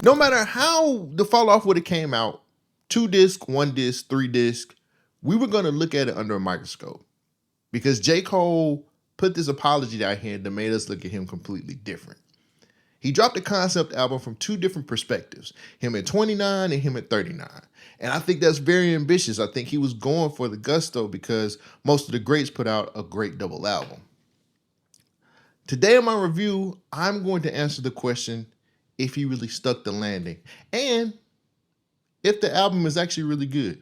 No matter how the fall off would have came out, 2 disc, 1 disc, 3 disc, we were going to look at it under a microscope because J. Cole put this apology out here that made us look at him completely different. He dropped a concept album from 2 different perspectives, him at 29 and him at 39. And I think that's very ambitious. I think he was going for the gusto because most of the greats put out a great double album. Today in my review, I'm going to answer the question if he really stuck the landing and if the album is actually really good.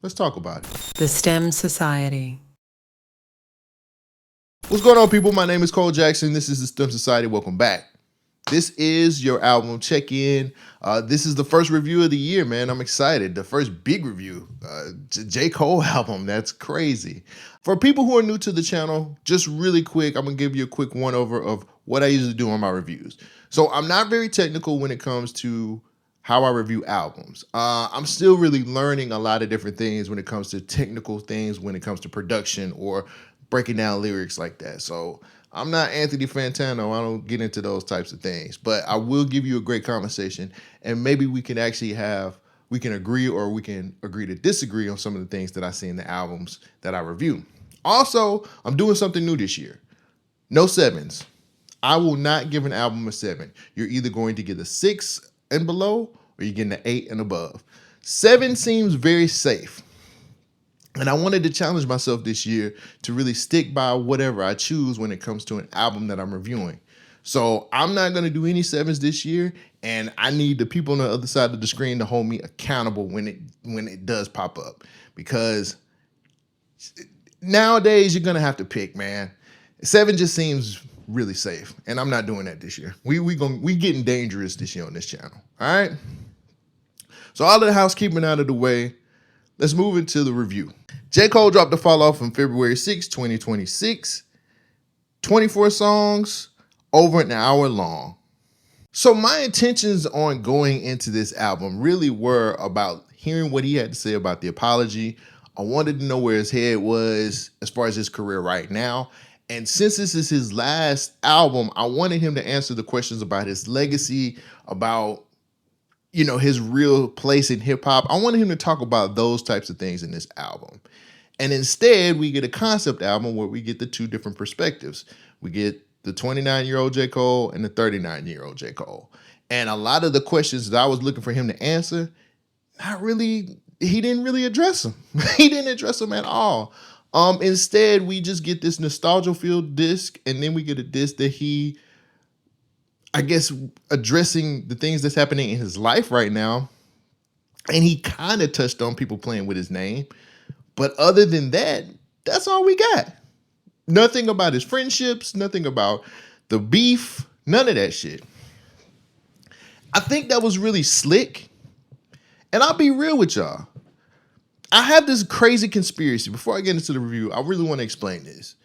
Let's talk about it. The STEM Society. What's going on, people? My name is Cole Jackson. This is the STEM Society. Welcome back. This is your album check-in. This is the first review of the year, man. I'm excited. The first big review. J. Cole album. That's crazy. For people who are new to the channel, just really quick, I'm going to give you a quick one-over of what I usually do on my reviews. So I'm not very technical when it comes to how I review albums. I'm still really learning a lot of different things when it comes to technical things, when it comes to production or breaking down lyrics like that. So I'm not Anthony Fantano. I don't get into those types of things, but I will give you a great conversation and maybe we can actually we can agree or we can agree to disagree on some of the things that I see in the albums that I review. Also, I'm doing something new this year. No sevens. I will not give an album a 7. You're either going to get a 6 and below or you're getting an 8 and above. 7 seems very safe. And I wanted to challenge myself this year to really stick by whatever I choose when it comes to an album that I'm reviewing. So I'm not going to do any 7s this year, and I need the people on the other side of the screen to hold me accountable when it does pop up. Because nowadays you're going to have to pick, man. 7 just seems really safe, and I'm not doing that this year. We getting dangerous this year on this channel. All right. So all of the housekeeping out of the way, let's move into the review. J. Cole dropped the Fall Off on February 6, 2026. 24 songs, over an hour long. So my intentions on going into this album really were about hearing what he had to say about the apology. I wanted to know where his head was as far as his career right now. And since this is his last album, I wanted him to answer the questions about his legacy, about his real place in hip hop. I wanted him to talk about those types of things in this album. And instead, we get a concept album where we get the 2 different perspectives. We get the 29-year-old J. Cole and the 39-year-old J. Cole. And a lot of the questions that I was looking for him to answer, he didn't really address them. He didn't address them at all. Instead, we just get this nostalgia-filled disc, and then we get a disc that he, I guess, addressing the things that's happening in his life right now. And he kind of touched on people playing with his name. But other than that, that's all we got. Nothing about his friendships, nothing about the beef, none of that shit. I think that was really slick. And I'll be real with y'all. I have this crazy conspiracy. Before I get into the review, I really want to explain this.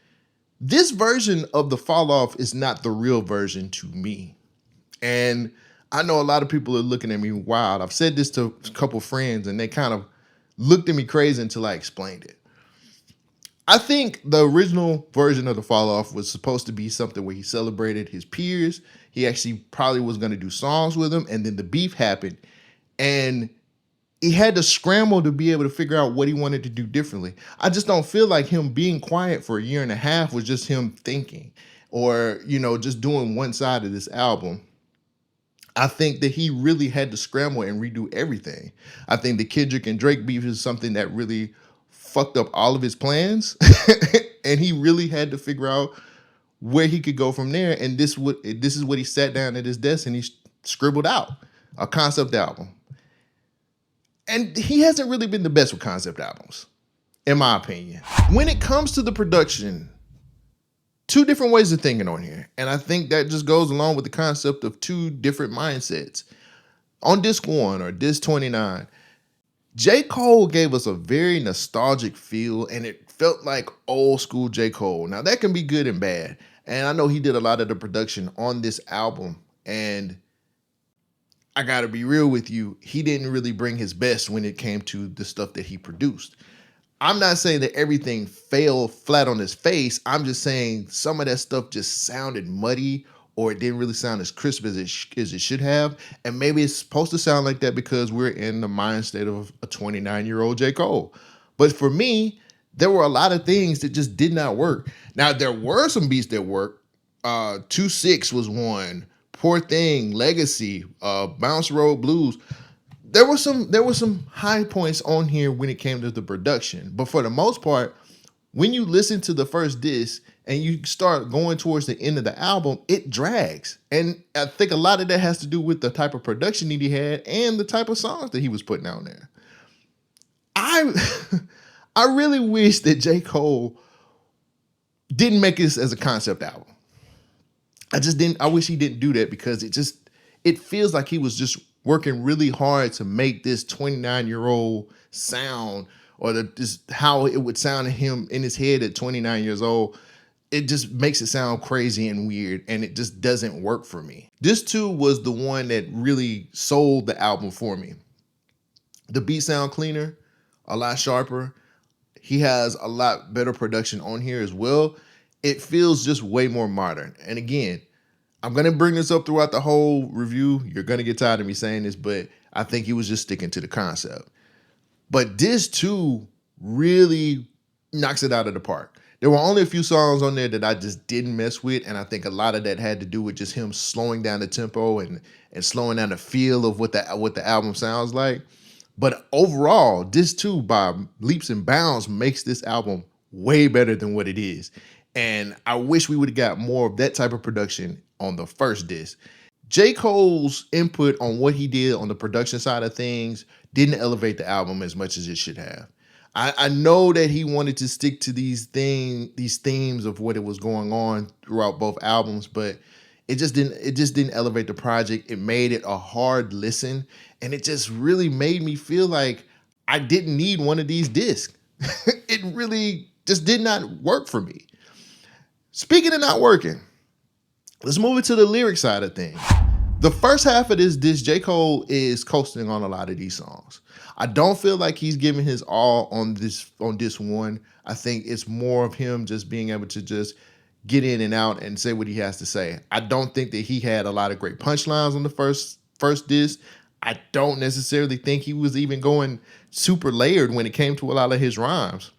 This version of the Fall Off is not the real version to me. And I know a lot of people are looking at me wild. I've said this to a couple friends and they kind of looked at me crazy until I explained it. I think the original version of the Fall Off was supposed to be something where he celebrated his peers. He actually probably was going to do songs with them. And then the beef happened. And he had to scramble to be able to figure out what he wanted to do differently. I just don't feel like him being quiet for a year and a half was just him thinking or, just doing one side of this album. I think that he really had to scramble and redo everything. I think the Kendrick and Drake beef is something that really fucked up all of his plans. And he really had to figure out where he could go from there. And this is what he sat down at his desk and he scribbled out, a concept album. And he hasn't really been the best with concept albums, in my opinion. When it comes to the production, 2 different ways of thinking on here. And I think that just goes along with the concept of 2 different mindsets. On disc 1 or disc 29, J. Cole gave us a very nostalgic feel and it felt like old school J. Cole. Now that can be good and bad. And I know he did a lot of the production on this album. And I gotta be real with you, he didn't really bring his best when it came to the stuff that he produced. I'm not saying that everything fell flat on his face. I'm just saying some of that stuff just sounded muddy, or it didn't really sound as crisp as as it should have. And maybe it's supposed to sound like that because we're in the mind state of a 29-year-old J. Cole. But for me, there were a lot of things that just did not work. Now, there were some beats that worked. 2-6 was one. Poor Thing, Legacy, Bounce Road Blues. There were some high points on here when it came to the production, but for the most part, when you listen to the first disc and you start going towards the end of the album, it drags. And I think a lot of that has to do with the type of production that he had and the type of songs that he was putting out there. I I really wish that J. Cole didn't make this as a concept album. I wish he didn't do that because it feels like he was just working really hard to make this 29-year-old sound, or just how it would sound to him in his head at 29 years old. It just makes it sound crazy and weird, and it just doesn't work for me. This too was the one that really sold the album for me. The beats sound cleaner, a lot sharper. He has a lot better production on here as well. It feels just way more modern. And again, I'm going to bring this up throughout the whole review. You're going to get tired of me saying this, but I think he was just sticking to the concept. But this too really knocks it out of the park. There were only a few songs on there that I just didn't mess with, and I think a lot of that had to do with just him slowing down the tempo and slowing down the feel of what the album sounds like. But overall, this too, by leaps and bounds, makes this album way better than what it is. And I wish we would have got more of that type of production on the first disc. J. Cole's input on what he did on the production side of things didn't elevate the album as much as it should have. I know that he wanted to stick to these themes of what it was going on throughout both albums, but it just didn't elevate the project. It made it a hard listen, and it just really made me feel like I didn't need one of these discs. It really just did not work for me. Speaking of not working, let's move it to the lyric side of things. The first half of this disc, J. Cole is coasting on a lot of these songs. I don't feel like he's giving his all on this one. I think it's more of him just being able to just get in and out and say what he has to say. I don't think that he had a lot of great punchlines on the first disc. I don't necessarily think he was even going super layered when it came to a lot of his rhymes.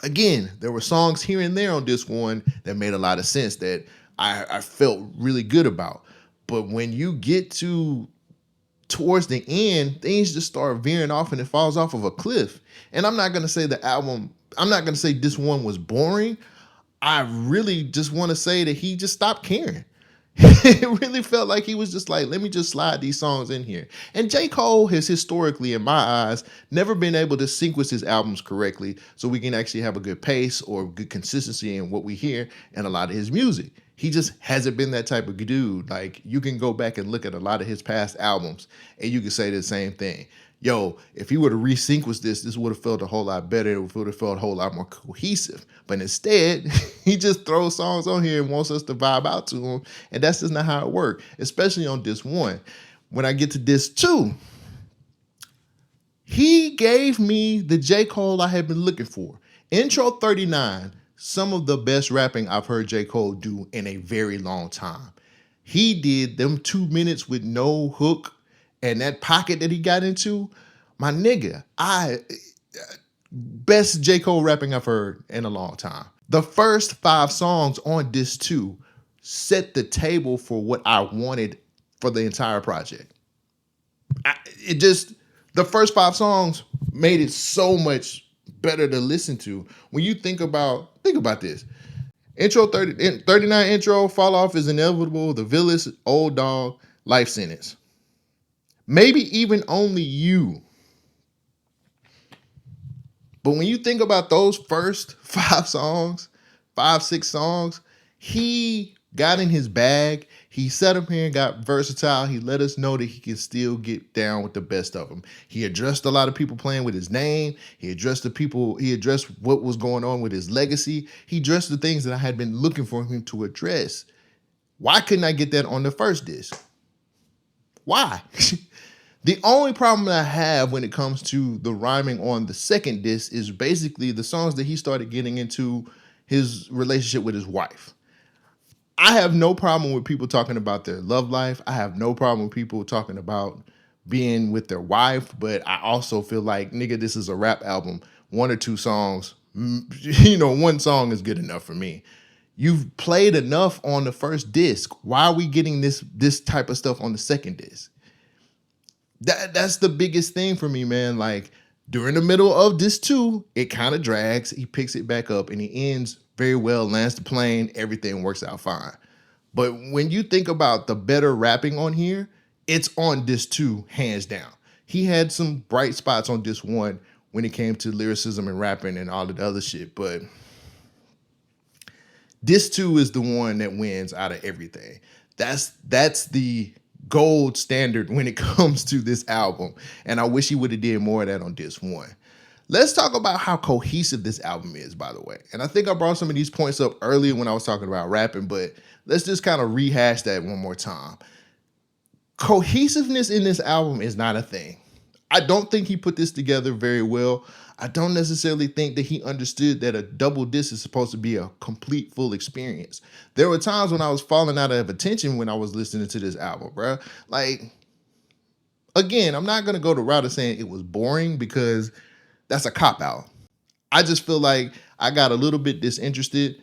Again, there were songs here and there on disc one that made a lot of sense that I felt really good about. But when you get towards the end, things just start veering off and it falls off of a cliff. And I'm not going to say this one was boring. I really just want to say that he just stopped caring. It really felt like he was just like, let me just slide these songs in here. And J. Cole has historically, in my eyes, never been able to sequence his albums correctly so we can actually have a good pace or good consistency in what we hear in a lot of his music. He just hasn't been that type of dude. Like, you can go back and look at a lot of his past albums and you can say the same thing. Yo, if he would have resequenced this would have felt a whole lot better. It would have felt a whole lot more cohesive. But instead, he just throws songs on here and wants us to vibe out to him. And that's just not how it works, especially on disc one. When I get to disc two, he gave me the J. Cole I had been looking for. Intro 39, some of the best rapping I've heard J. Cole do in a very long time. He did them 2 minutes with no hook. And that pocket that he got into, my nigga, best J. Cole rapping I've heard in a long time. The first 5 songs on disc 2 set the table for what I wanted for the entire project. The first 5 songs made it so much better to listen to. When you think about this. Intro 39 intro, fall off is inevitable, the village, old dog, life sentence. Maybe even only you. But when you think about those first 5 songs, 5-6 songs, he got in his bag. He sat up here and got versatile. He let us know that he can still get down with the best of them. He addressed a lot of people playing with his name. He addressed what was going on with his legacy. He addressed the things that I had been looking for him to address. Why couldn't I get that on the first disc? Why? The only problem that I have when it comes to the rhyming on the second disc is basically the songs that he started getting into his relationship with his wife. I have no problem with people talking about their love life. I have no problem with people talking about being with their wife, but I also feel like, nigga, this is a rap album. One or two songs, one song is good enough for me. You've played enough on the first disc. Why are we getting this type of stuff on the second disc? That's the biggest thing for me, man. Like during the middle of disc 2, it kind of drags. He picks it back up and he ends very well, lands the plane, everything works out fine. But when you think about the better rapping on here, it's on disc 2, hands down. He had some bright spots on disc 1 when it came to lyricism and rapping and all of the other shit, but disc 2 is the one that wins out of everything. That's the gold standard when it comes to this album, and I wish he would have did more of that on disc 1. Let's talk about how cohesive this album is, by the way. And I think I brought some of these points up earlier when I was talking about rapping, but let's just kind of rehash that one more time. Cohesiveness in this album is not a thing. I don't think he put this together very well. I don't necessarily think that he understood that a double disc is supposed to be a complete full experience. There were times when I was falling out of attention when I was listening to this album, bro. Like, again, I'm not going to go the route of saying it was boring because that's a cop-out. I just feel like I got a little bit disinterested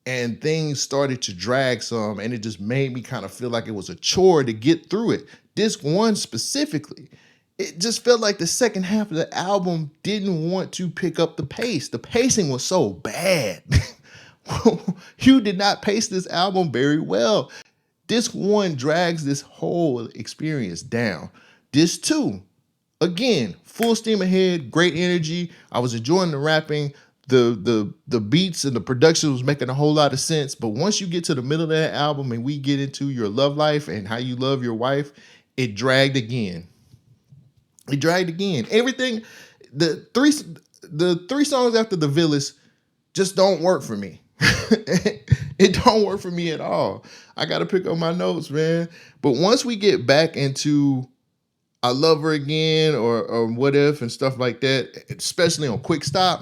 and things started to drag some, and it just made me kind of feel like it was a chore to get through it. Disc 1 specifically, it just felt like the second half of the album didn't want to pick up the pace. The pacing was so bad. You did not pace this album very well. Disc 1 drags this whole experience down. Disc 2, again, full steam ahead, great energy. I was enjoying the rapping. The beats and the production was making a whole lot of sense. But once you get to the middle of that album and we get into your love life and how you love your wife, it dragged again. It dragged again. Everything, the three songs after The Village just don't work for me. It don't work for me at all. I got to pick up my notes, man. But once we get back into I Love Her Again or What If and stuff like that, especially on Quick Stop,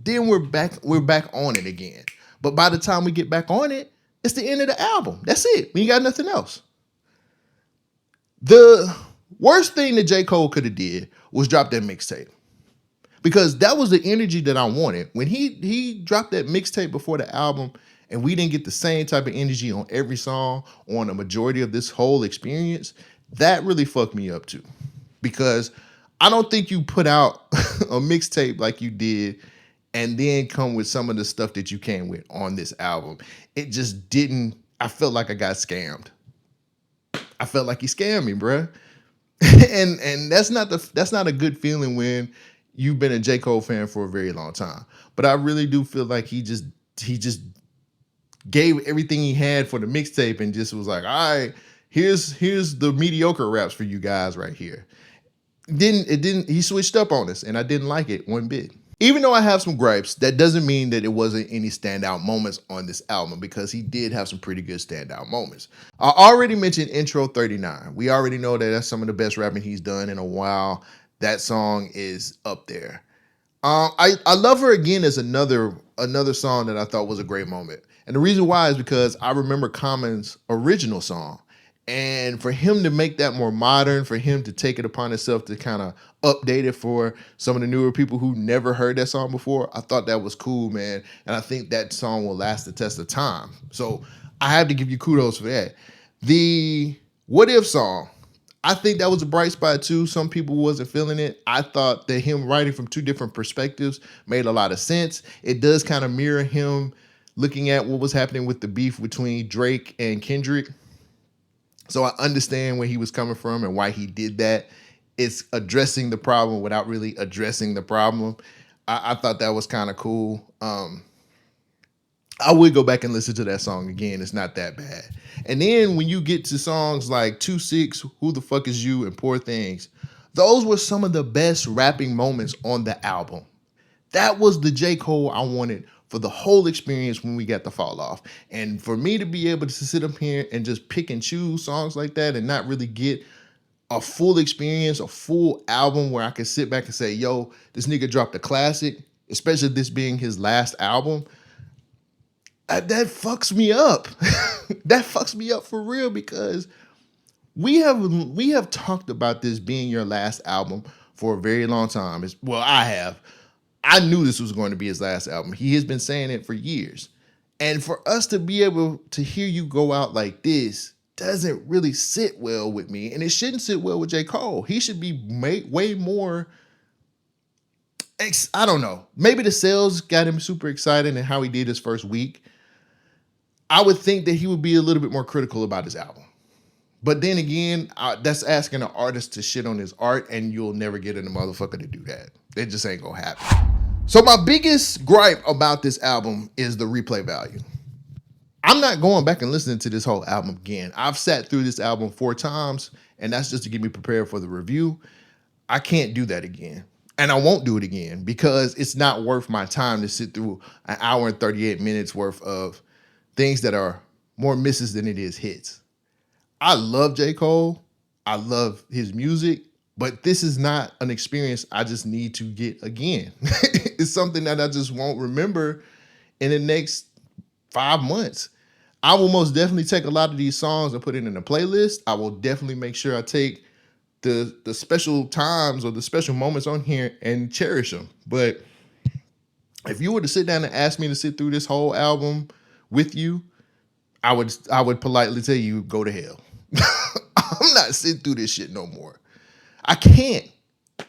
then we're back on it again. But by the time we get back on it, it's the end of the album. That's it. We ain't got nothing else. The worst thing that J. Cole could have did was drop that mixtape. Because that was the energy that I wanted. When he dropped that mixtape before the album and we didn't get the same type of energy on every song on a majority of this whole experience, that really fucked me up too. Because I don't think you put out a mixtape like you did and then come with some of the stuff that you came with on this album. It just didn't, I felt like I got scammed. I felt like he scammed me, bruh. and that's not a good feeling when you've been a J. Cole fan for a very long time. But I really do feel like he just gave everything he had for the mixtape and just was like, all right, here's the mediocre raps for you guys right here. He switched up on us and I didn't like it one bit. Even though I have some gripes, that doesn't mean that it wasn't any standout moments on this album because he did have some pretty good standout moments. I already mentioned Intro 39. We already know that that's some of the best rapping he's done in a while. That song is up there. I Love Her Again is another song that I thought was a great moment. And the reason why is because I remember Common's original song. And for him to make that more modern, for him to take it upon himself to kind of update it for some of the newer people who never heard that song before, I thought that was cool, man. And I think that song will last the test of time. So I have to give you kudos for that. The What If song, I think that was a bright spot too. Some people wasn't feeling it. I thought that him writing from two different perspectives made a lot of sense. It does kind of mirror him looking at what was happening with the beef between Drake and Kendrick. So I understand where he was coming from and why he did that. It's addressing the problem without really addressing the problem. I thought that was kind of cool. I would go back and listen to that song again. It's not that bad. And then when you get to songs like 2-6, Who the Fuck Is You, and Poor Things, those were some of the best rapping moments on the album. That was the J. Cole I wanted for the whole experience when we got the fall off. And for me to be able to sit up here and just pick and choose songs like that and not really get a full experience, a full album where I can sit back and say, yo, this nigga dropped a classic, especially this being his last album, that fucks me up. That fucks me up for real, because we have talked about this being your last album for a very long time. I have. I knew this was going to be his last album. He has been saying it for years. And for us to be able to hear you go out like this doesn't really sit well with me. And it shouldn't sit well with J. Cole. He should be way more, I don't know. Maybe the sales got him super excited and how he did his first week. I would think that he would be a little bit more critical about his album. But then again, that's asking an artist to shit on his art, and you'll never get a motherfucker to do that. It just ain't gonna happen. So my biggest gripe about this album is the replay value. I'm not going back and listening to this whole album again. I've sat through this album 4 times, and that's just to get me prepared for the review. I can't do that again. And I won't do it again, because it's not worth my time to sit through an hour and 38 minutes worth of things that are more misses than it is hits. I love J. Cole. I love his music, but this is not an experience I just need to get again. It's something that I just won't remember in the next 5 months. I will most definitely take a lot of these songs and put it in a playlist. I will definitely make sure I take the special times or the special moments on here and cherish them. But if you were to sit down and ask me to sit through this whole album with you, I would politely tell you, go to hell. I'm not sitting through this shit no more. I can't.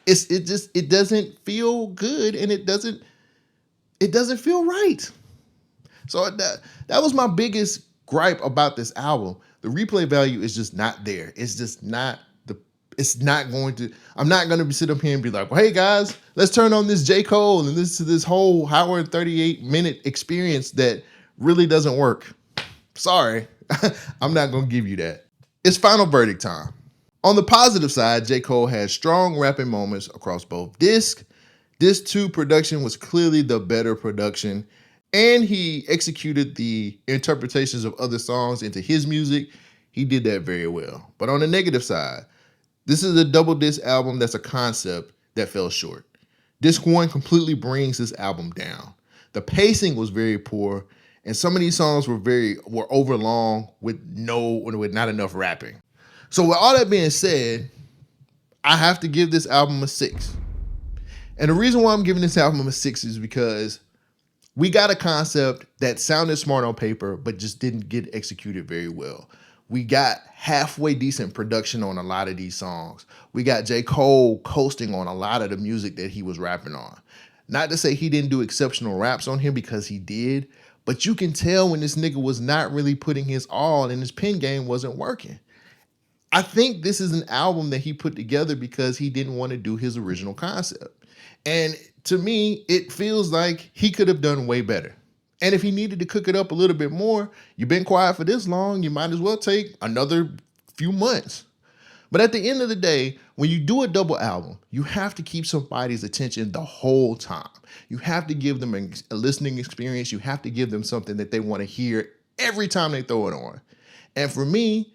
It doesn't feel good, and it doesn't feel right. So that was my biggest gripe about this album. The replay value is just not there. It's just not I'm not going to sit up here and be like, well, hey guys, let's turn on this J. Cole and listen to this whole hour and 38 minute experience that really doesn't work. Sorry, I'm not going to give you that. It's final verdict time. On the positive side, J. Cole had strong rapping moments across both discs. Disc 2 production was clearly the better production, and he executed the interpretations of other songs into his music. He did that very well. But on the negative side, this is a double disc album that's a concept that fell short. Disc 1 completely brings this album down. The pacing was very poor, and some of these songs were overlong with not enough rapping. So with all that being said, I have to give this album a 6. And the reason why I'm giving this album a 6 is because we got a concept that sounded smart on paper, but just didn't get executed very well. We got halfway decent production on a lot of these songs. We got J. Cole coasting on a lot of the music that he was rapping on. Not to say he didn't do exceptional raps on here, because he did, but you can tell when this nigga was not really putting his all and his pen game wasn't working. I think this is an album that he put together because he didn't want to do his original concept. And to me, it feels like he could have done way better. And if he needed to cook it up a little bit more, you've been quiet for this long, you might as well take another few months. But at the end of the day, when you do a double album, you have to keep somebody's attention the whole time. You have to give them a listening experience. You have to give them something that they want to hear every time they throw it on. And for me,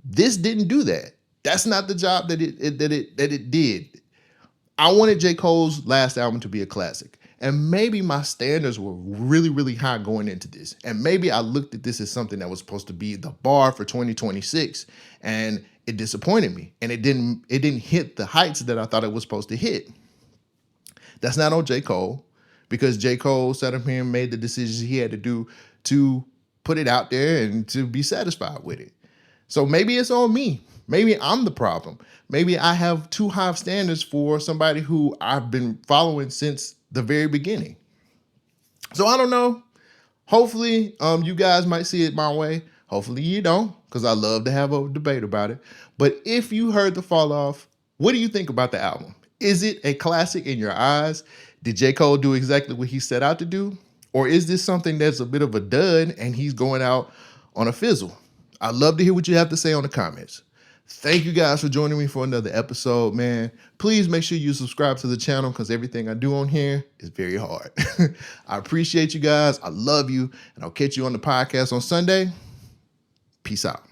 this didn't do that. That's not the job that it did. I wanted J. Cole's last album to be a classic. And maybe my standards were really, really high going into this. And maybe I looked at this as something that was supposed to be the bar for 2026. And it disappointed me. And it didn't hit the heights that I thought it was supposed to hit. That's not on J. Cole, because J. Cole sat up here and made the decisions he had to do to put it out there and to be satisfied with it. So maybe it's on me. Maybe I'm the problem. Maybe I have too high of standards for somebody who I've been following since the very beginning. So I don't know. Hopefully, you guys might see it my way. Hopefully you don't, because I love to have a debate about it. But if you heard the fall off, what do you think about the album? Is it a classic in your eyes? Did J. Cole do exactly what he set out to do? Or is this something that's a bit of a dud and he's going out on a fizzle? I'd love to hear what you have to say on the comments. Thank you guys for joining me for another episode, man. Please make sure you subscribe to the channel, because everything I do on here is very hard. I appreciate you guys. I love you. And I'll catch you on the podcast on Sunday. Peace out.